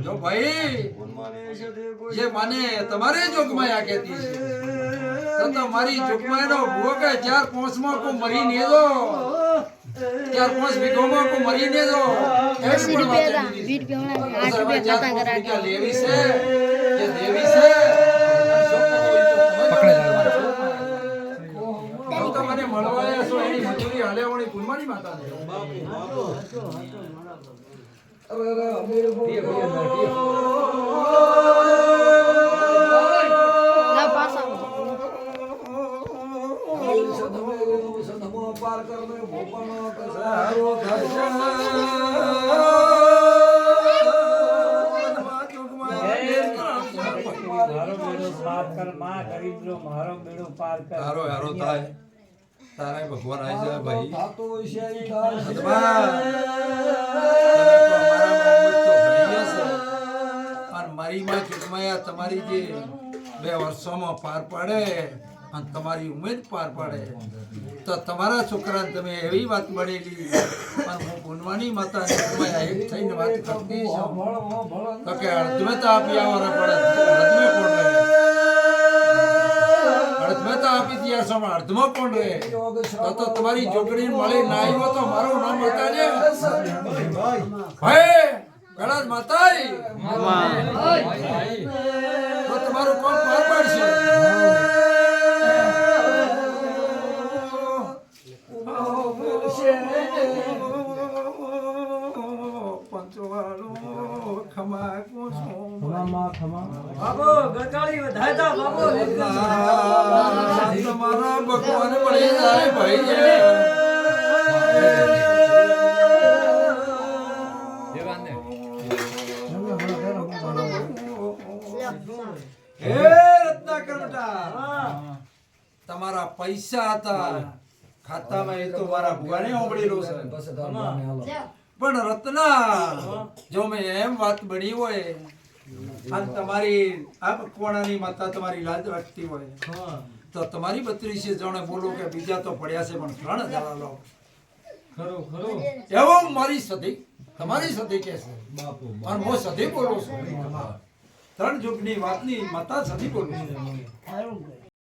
જો ભાઈ જે માને તમારે જોગમાયા કહેતી છે તો મારી જોગમાયાનો ભૂવો કે 4-5 માં કો મરી ને દો 4-5 વીઘોમાં કો મરી ને દો 10 રૂપિયા 8 રૂપિયા ખાતા કરા લેવી છે જે દેવી છે તો મને મળવાયા છો એની મજૂરી હાલેવાણી કુલમાની માતા પાર કરને ભોપાનો કસારો મારો બેડો પાર કર તારો હારો થાય તારે ભગવાન આવી જાય ભાઈ થાતો છે ઈ થાય અને મારી માં જોગમાયા તમારી જે 2 વર્ષોમાં પાર પાડે અને તમારી ઉમેદ પાર પાડે તો તમારા છોકરાને તમે એવી વાત મળેલી પણ હું ગુણવાની માતા જોગમાયા એક થઈને વાત કરતી છું તો કે અર્ધમેતા આપી આવવાના પડે અર્ધમે કોણ રહે અર્ધમેતા આપી દિયા છો અર્ધમાં કોણ રહે તો તમારી જોગડી મળી ના આવ્યો તો મારું નામ હતા ને ભાઈ ગળાજ માતાઈ તો તમારું કામ પાર પાડશે તમારા ભગવાન મળી જાય ભાઈ તમારા પૈસા હતા ખાતામાં એ તો મારા ભુવાને ઓબળેલો છે પણ રત્ના જો મેં એમ વાત બની હોય અને તમારી આ કોણાની માતા તમારી લાજ રાખતી હોય તો તમારી 32 જણે બોલો કે બીજા તો પડ્યા છે પણ 3000 લો ખરો ખરો એવો મારી સધી તમારી સધી કે છે બાપુ અને હું સધી બોલું છું 3 યુગની વાતની માતા સધી બોલું છું